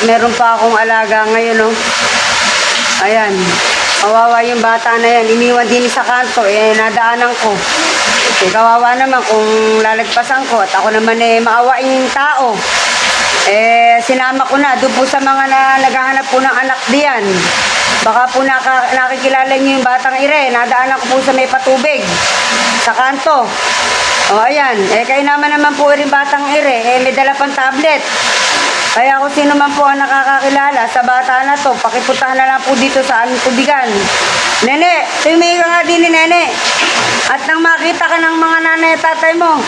meron pa akong alaga ngayon, no? Ayan. Kawawa yung bata na yan. Iniwan din sa kanto. Nadaanan ko. Kawawa naman kung lalagpasan ko. At ako naman maawaing tao. Sinama ko na. Doon po sa mga naghahanap po ng anak diyan. Baka po nakikilala niyo yung batang ire. Nadaanan ko po sa may patubig. Sa kanto. Ayan. Kayo naman po rin batang ire. May dala pang tablet. Kaya kung sino man po ang nakakakilala sa bata na to, pakipuntahan na lang po dito sa aming tubigan. Nene, tumingin ka nga din ni Nene. At nang makita ka ng mga nanay at tatay mo,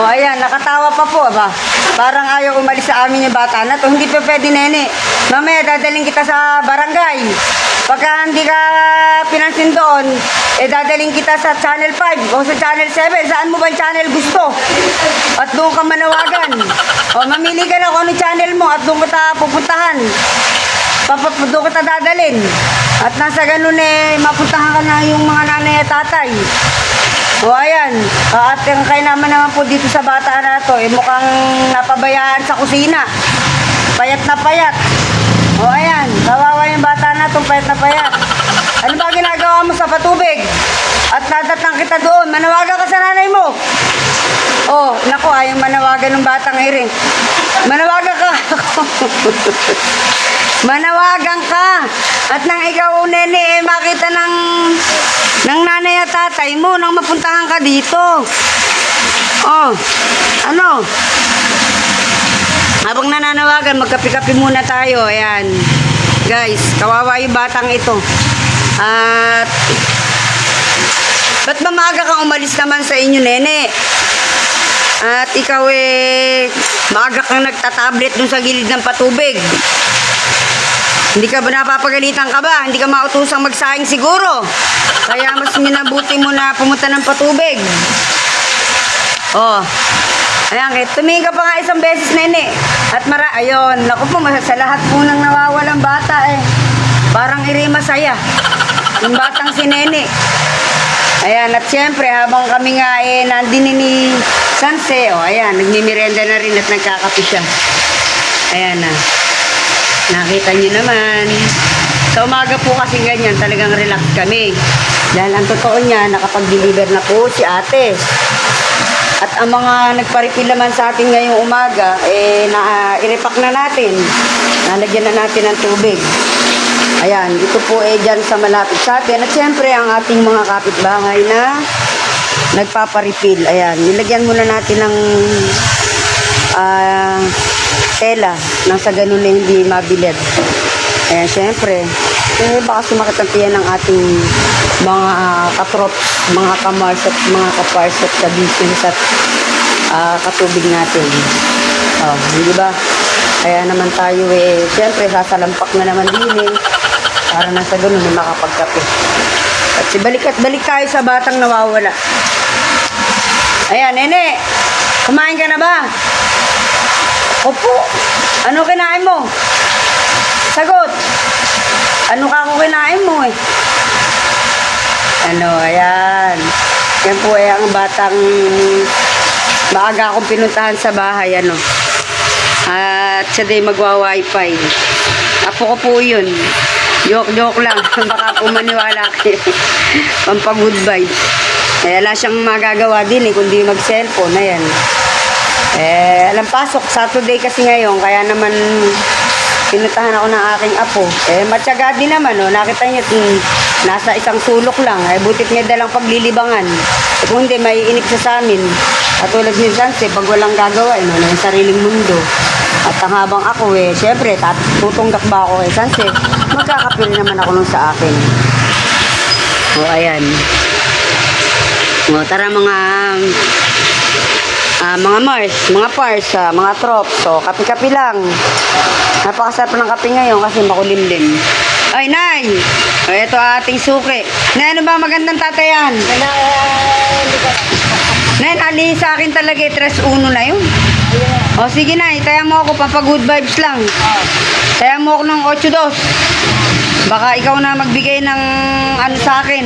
ayan, nakatawa pa po, ba? Parang ayaw umalis sa amin yung bata na to. Hindi pa pwede, Nene. Mamaya, dadaling kita sa barangay. Pagka hindi ka pinansin doon, dadaling kita sa Channel 5 o sa Channel 7. Saan mo ba channel gusto? At doon ka manawagan. Mamili ka na kung ano channel mo at doon kita pupuntahan. Doon kita dadalin. At nasa ganun mapuntahan ka na yung mga nanay at tatay. Ayan. At kayo naman po dito sa bata na to, mukhang napabayaan sa kusina. Payat na payat. Ayan. Kawawa yung bata na to, payat na payat. Ano ba ginagawa mo sa patubig? At nadatang kita doon. Manawagan ka sa nanay mo. Naku, ayaw manawagan ng batang iri. Manawagan ka. Manawagan ka. At nang ikaw, Nene, makita ng nanay at tatay mo nang mapuntahan ka dito. Ano? Habang nananawagan, magkapi-kapi muna tayo. Ayan. Guys, kawawa yung batang ito. At ba't ba maaga kang umalis naman sa inyo, Nene? At ikaw maaga kang nagtatablet dun sa gilid ng patubig. Hindi ka ba napapagalitan ka ba? Hindi ka mautusang magsayang siguro. Kaya mas minabuti mo na pumunta ng patubig. Ayan, tumingin ka pa nga isang beses, Nene. At ayun, naku po, sa lahat po ng nawawalang bata parang iri masaya. Yung batang si Nene. Ayan, at syempre, habang kami nga nandini ni Sanse, ayan, nagmimiryenda na rin at nagkakape siya. Ayan na. Nakita niyo naman. Sa umaga po kasi ganyan, talagang relax kami. Dahil ang totoo niya, nakapag-deliver na po si ate. At ang mga nagpa-refill naman sa atin ngayong umaga, i-repack na natin. Nalagyan na natin ng tubig. Ayan, ito po dyan sa malapit sa atin. At syempre, ang ating mga kapitbahay na nagpapa-refill. Ayan, nilagyan muna natin ng tela nang sa ganun na hindi mabilid. Ayan, syempre, baka sumakit ang tiyan ng ating mga katrops, mga kamars at mga kapars at kabisins at katubig natin. Hindi ba? Kaya naman tayo syempre, sasalampak na naman din para na sa ganun makapagkape. At balik tayo sa batang nawawala. Ayan, Nene, kumain ka na ba? Opo. Ano kinain mo? Sagot. Ano ka kung kinain mo ayan. Yan po ang batang maaga akong pinuntahan sa bahay, At siya din magwa-wifi. Apo ko po yun. Joke lang. Baka po maniwala kayo. Pampag-good vibes. Wala siyang magagawa din kundi mag-cellphone. Ayan. Alam pasok. Saturday kasi ngayon. Kaya naman pinuntahan ako ng aking apo. Matyaga din naman. Nakita niyo, nasa isang sulok lang. Butit niya dalang paglilibangan. Kung hindi, may inip sa amin. At tulad ni Sanse, pag walang gagawa, ng sariling mundo. At ang habang ako, syempre, tutunggak ba ako Sanse, magkakapil naman ako nung sa akin. Ayan. Tara mga Mars, mga pars, mga trops. Kapi-kapi lang. Napakasarap ng kape ngayon kasi makulimlim. Ay, Nay! Ito ating suki. Nay, ano ba magandang tatayan? Nay, ali sa akin talaga 3-1 na yun. Sige, Nay. Taya mo ako, pampag-good vibes lang. Taya mo ako ng 8-2. Baka ikaw na magbigay ng sa akin.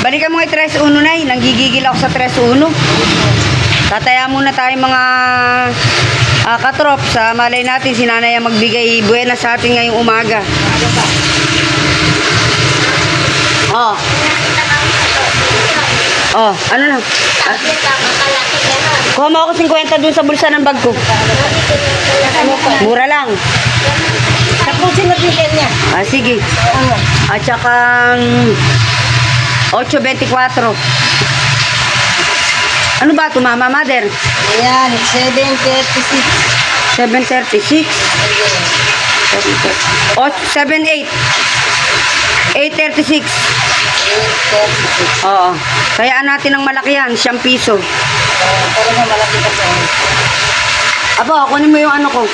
Balikan mo 3-1, Nay. Nanggigigil ako sa 3-1. Tataya muna tayo mga Katrop, sa malay natin, si nanay ang magbigay buena sa atin ngayong umaga. Oh. Oh, ano na? Kuha mo ako 50 dun sa bulsa ng bag ko. Mura lang. Tapusin na bigyan niya. Sige. At saka 8.24. Ano ba ito, mama, mother? Ayan, 7:36. 7.36. 7.8. 8.36. 8:36. Oo. Kayaan natin ng malaki yan, 100 piso. Pero na malaki pa siya. Apo, kunin mo yung ano ko.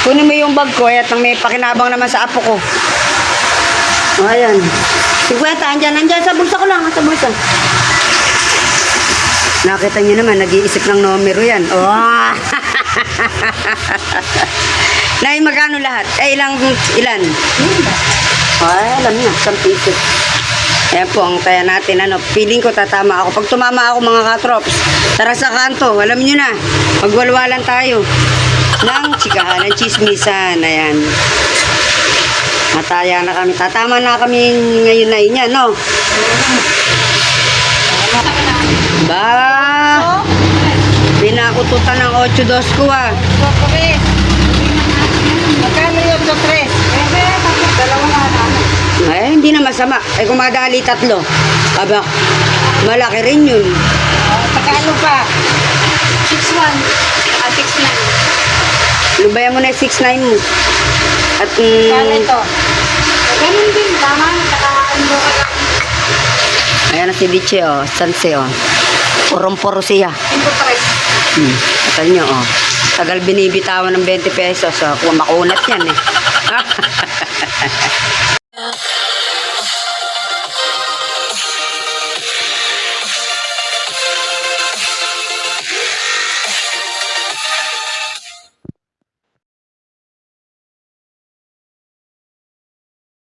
Kunin mo yung bag ko, at may pakinabang naman sa apo ko. Ayan. 50, andyan sa bulsa ko lang, sa bulsa. Nakita niyo naman, nag-iisip ng numero yan. Oh! Nay, magkano lahat? Ilan? Ay, alam niya, 100 piso. Ayan po, ang kaya natin, feeling ko tatama ako. Pag tumama ako mga katrops, tara sa kanto, alam niyo na, magwalwalan tayo ng chikahan, ng chismisan. Ayan. Mataya na kami. Tatama na kami ngayon na inya, no? Ba! Pinakututan ng 8-2 ko, ah. Magkano yung 8-3? Dalawa na ano. Eh, hindi na masama. Eh, kung madali 3. Aba, malaki rin yun. Magkano pa? 6-1. 6-9. Lubayan mo na yung 6'9 mo. At, Magkano ito? Ganun din, tama. Saka ano ka lang. ayan na si Biche, oh. Sanse, oh. Purong-puro siya. 5-3. Atal nyo, oh. Tagal binibitawan ng 20 pesos. Oh. Kung makunat yan, eh.